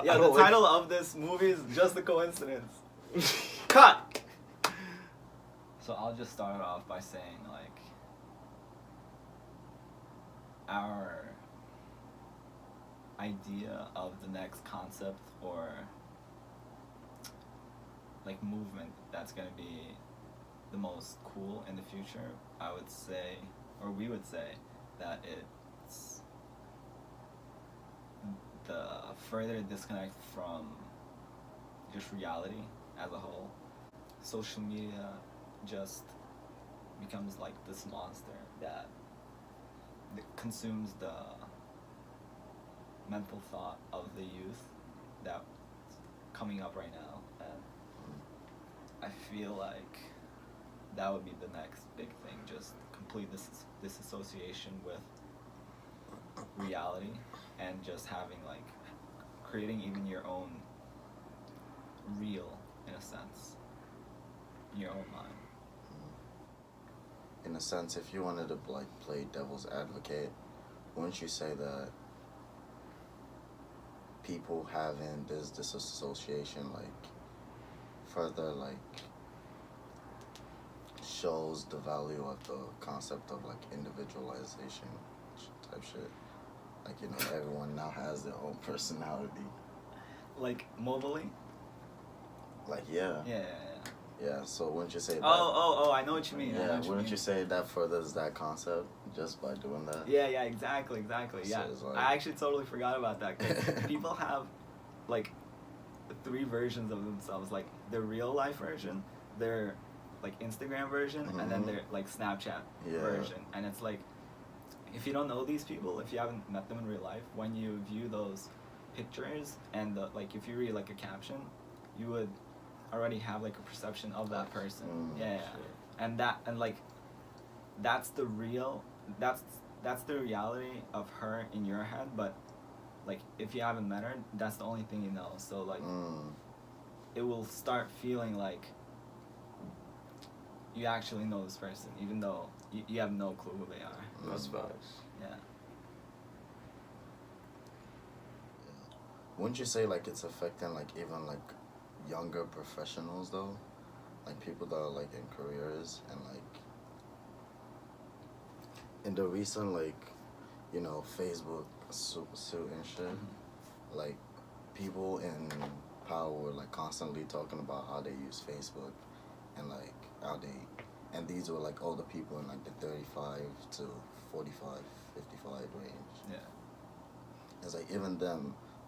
Yeah, the title of this movie is Just a Coincidence. Cut! So I'll just start off by saying, like, our idea of the next concept or, like, movement that's going to be the most cool in the future, I would say, or we would say, that it's the further disconnect from just reality as a whole. Social media just becomes like this monster that consumes the mental thought of the youth that's coming up right now, and I feel like that would be the next big thing, just complete disassociation with reality and just having like creating even your own real, in a sense, in your own mind. In a sense, if you wanted to like play devil's advocate, wouldn't you say that people having this disassociation like further like shows the value of the concept of like individualization type shit? Like, you know, everyone now has their own personality. Like mobily? Like, yeah. Yeah. Yeah, so wouldn't you say that? Oh, I know what you mean. Yeah, wouldn't you say that furthers that concept just by doing that? Yeah, exactly. Yeah. So like, I actually totally forgot about that, because people have like 3 versions of themselves, like their real life version, their like Instagram version, and then their like Snapchat version. And it's like, if you don't know these people, if you haven't met them in real life, when you view those pictures and like if you read like a caption, you would already have like a perception of that person. And like that's the reality of her in your head, but like if you haven't met her, that's the only thing you know. So like it will start feeling like you actually know this person, even though you have no clue who they are. That's facts. Yeah. Wouldn't you say like it's affecting like even like younger professionals though? Like people that are like in careers and like in the recent like, you know, Facebook suit and shit, like people in power were like constantly talking about how they use Facebook and like how they, and these were like older people in like the 35 to 45, 55 range. Yeah. It's like even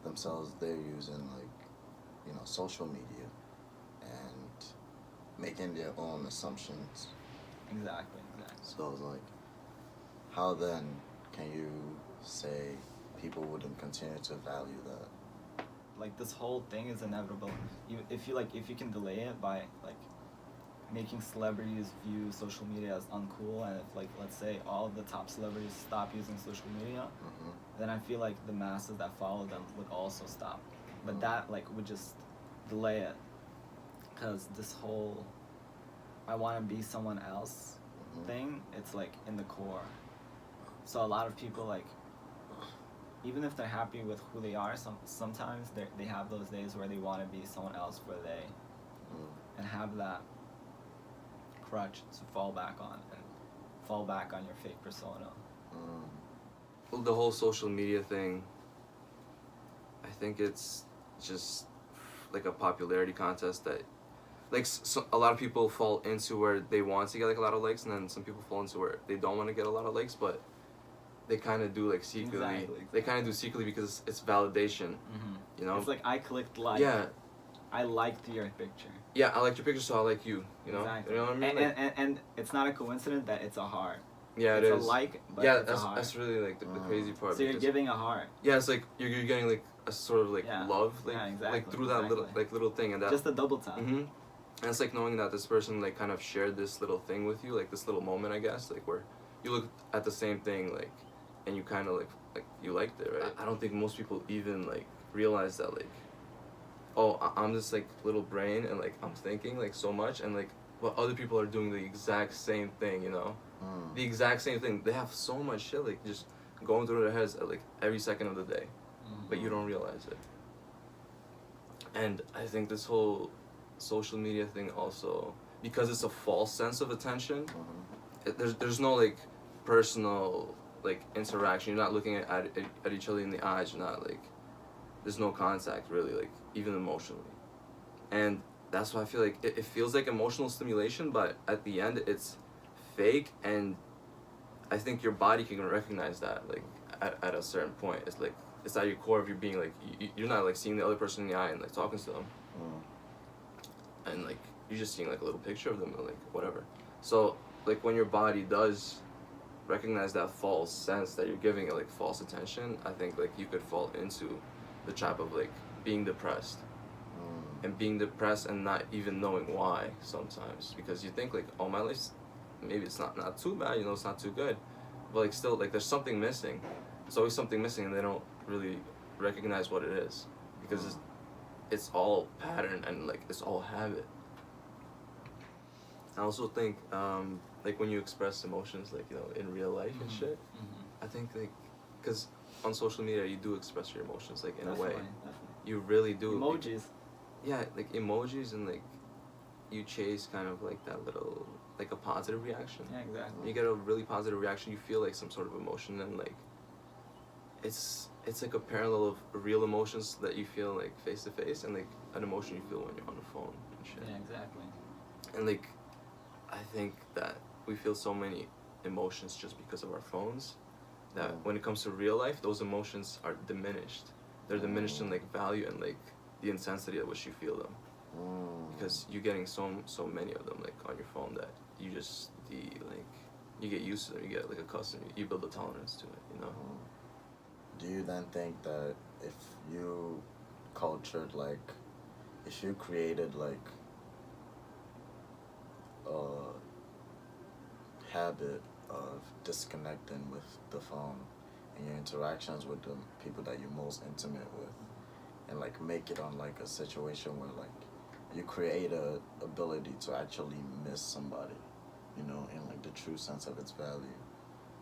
themselves, they're using like, you know, social media and making their own assumptions. Exactly. So it's like, how then can you say people wouldn't continue to value that? Like this whole thing is inevitable. If you can delay it by like making celebrities view social media as uncool, and if like let's say all of the top celebrities stop using social media, then I feel like the masses that follow them would also stop. But that like would just delay it, because this whole I want to be someone else thing, it's like in the core. So a lot of people, like, even if they're happy with who they are, sometimes they have those days where they want to be someone else for they, and have that crutch to fall back on your fake persona. Well, the whole social media thing, I think it's just like a popularity contest that, like, a lot of people fall into where they want to get like a lot of likes, and then some people fall into where they don't want to get a lot of likes, but they kind of do like secretly. Exactly. They kind of do secretly because it's validation. You know. It's like I clicked like. Yeah. I liked your picture. Yeah, I liked your picture, so I like you. You know. Exactly. You know what I mean? And it's not a coincidence that it's a heart. Yeah, it's it is. It's a like, but yeah, it's a heart. That's really like the crazy part. So you're giving a heart. Yeah, it's like you're getting like a sort of like love, like exactly, like through that little thing, and that just a double tap. And it's like knowing that this person like kind of shared this little thing with you, like this little moment, I guess, like where you look at the same thing, like, and you kind of like you liked it, right? I don't think most people even like realize that, like, oh, I'm this like little brain, and like I'm thinking like so much, and like but other people are doing the exact same thing, you know, the exact same thing. They have so much shit like just going through their heads at like every second of the day, but you don't realize it. And I think this whole social media thing also, because it's a false sense of attention, there's no like personal like interaction. You're not looking at each other in the eyes. You're not like, there's no contact really, like even emotionally. And that's why I feel like it feels like emotional stimulation, but at the end it's fake. And I think your body can recognize that like at a certain point. It's like, it's at your core of your being, like you're not like seeing the other person in the eye and like talking to them, and like you're just seeing like a little picture of them or like whatever. So like when your body does recognize that false sense that you're giving it like false attention, I think like you could fall into the trap of like being depressed, and being depressed and not even knowing why sometimes, because you think like, oh, my life's, maybe it's not too bad, you know, it's not too good, but like still like there's something missing. There's always something missing, and they don't really recognize what it is, because it's all pattern and like it's all habit. I also think like when you express emotions like, you know, in real life and shit, I think like, because on social media you do express your emotions like in a way, you really do. Emojis. Yeah, like emojis, and like you chase kind of like that little, like a positive reaction. Yeah, exactly. You get a really positive reaction, you feel like some sort of emotion, and like it's like a parallel of real emotions that you feel like face to face, and like an emotion you feel when you're on the phone and shit. Yeah, exactly. And like I think that we feel so many emotions just because of our phones, that when it comes to real life, those emotions are diminished. They're diminished in like value and like the intensity at which you feel them, because you're getting so many of them like on your phone that you just you get used to them, you get like accustomed, you build a tolerance to it, you know. Do you then think that if you cultured, like, if you created like a habit of disconnecting with the phone and your interactions with the people that you're most intimate with, and like make it on like a situation where like you create a ability to actually miss somebody, you know, in like the true sense of its value,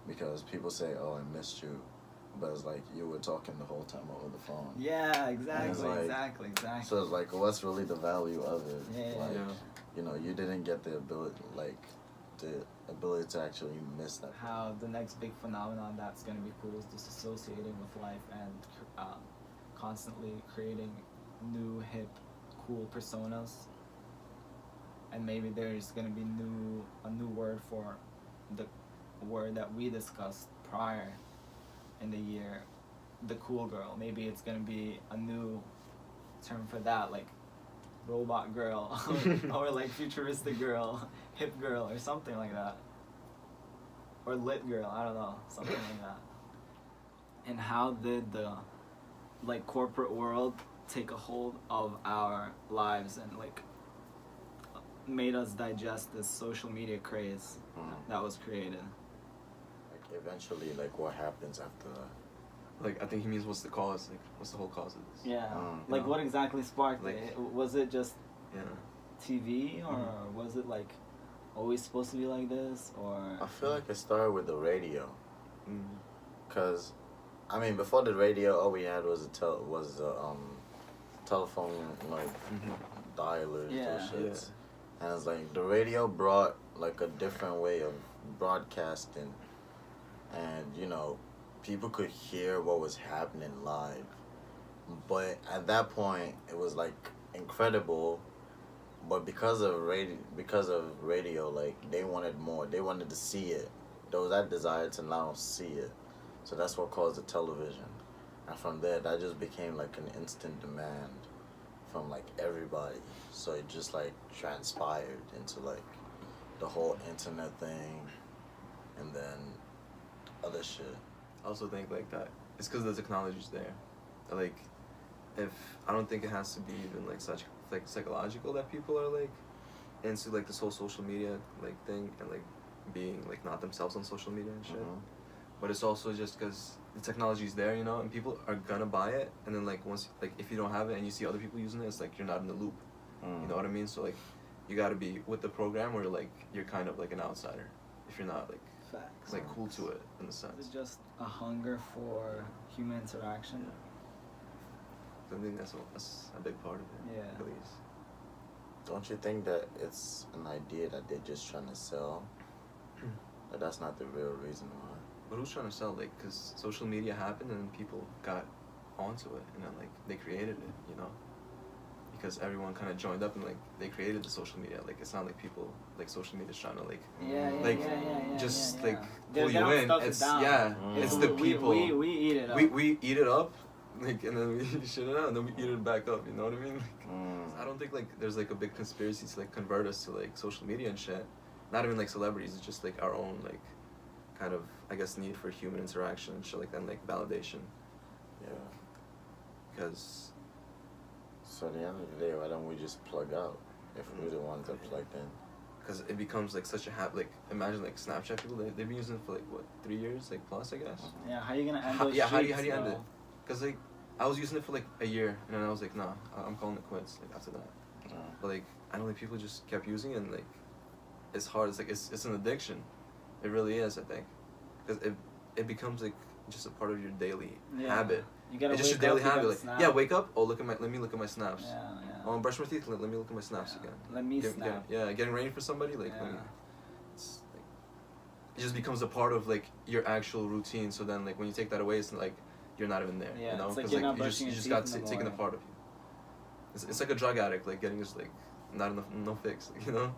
because people say, oh, I missed you, but it's like you were talking the whole time over the phone. Yeah, exactly, like, exactly. So it's like, what's really the value of it? Yeah. Like, Yeah. you know, you didn't get the ability to actually miss that. How the next big phenomenon that's going to be cool is disassociating with life and constantly creating new, hip, cool personas. And maybe there's going to be a new word for the word that we discussed prior in the year, the cool girl. Maybe it's going to be a new term for that, like robot girl or like futuristic girl, hip girl, or something like that, or lit girl, I don't know, something like that. And how did the like corporate world take a hold of our lives and like made us digest this social media craze that was created? Like eventually, like what happens after that? Like I think he means what's the cause, like what's the whole cause of this? Yeah, you like know? what exactly sparked Like- it? Was it just Yeah. TV, or was it like always supposed to be like this, or? I feel like it started with the radio, Mm. cause, I mean, before the radio, all we had was telephone like dialers Yeah. or shits, and it's like the radio brought like a different way of broadcasting, and you know, people could hear what was happening live, but at that point it was like incredible. But because of radio, like they wanted more. They wanted to see it. There was that desire to now see it. So that's what caused the television. And from there, that just became like an instant demand from like everybody. So it just like transpired into like the whole internet thing, and then other shit. I also think like that it's because the technology's there. Like, if I don't think it has to be even like such like psychological that people are like into like this whole social media like thing and like being like not themselves on social media and shit. But it's also just because the technology's there, you know, and people are gonna buy it, and then like once like if you don't have it and you see other people using it, it's like you're not in the loop. You know what I mean? So like you gotta be with the program, or like you're kind of like an outsider if you're not like Facts. like cool to it in a sense. It's just a hunger for human interaction. I think that's a big part of it. Yeah. At least. Don't you think that it's an idea that they're just trying to sell? But that's not the real reason why. But who's trying to sell? Like, because social media happened and people got onto it, and then like they created it, you know. Because everyone kind of joined up and like they created the social media. Like it's not like people like social media is trying to like just like pull you in. It's it's the people. We eat it up. We eat it up, like, and then we shit it out, and then we eat it back up. You know what I mean? Like, I don't think like there's like a big conspiracy to like convert us to like social media and shit. Not even like celebrities. It's just like our own like kind of, I guess, need for human interaction and shit like that, and like validation. Yeah. Because. So at the end of the day, why don't we just plug out if we're the ones that plugged in? Because it becomes like such a like imagine like Snapchat people, they've been using it for like what, 3 years like plus, I guess. Yeah, how you gonna end those how do you streaks, end though? it? Because like I was using it for like a year and then I was like, nah, I'm calling it quits like after that. But like I don't think people just kept using it, and like it's hard. It's like it's an addiction. It really is, I think, because it becomes like just a part of your daily habit. You gotta it's just wake your daily up, habit. Like, yeah, wake up. Oh, let me look at my snaps. Yeah. Oh, I'm brushing my teeth. Let me look at my snaps again. Let me snap. Getting ready for somebody. Like, it's like, it just becomes a part of like your actual routine. So then, like when you take that away, it's like you're not even there. Yeah, you know, it's like because you're like, not you just got taken a part of you. It's like a drug addict, like getting just like not enough, no fix. You know.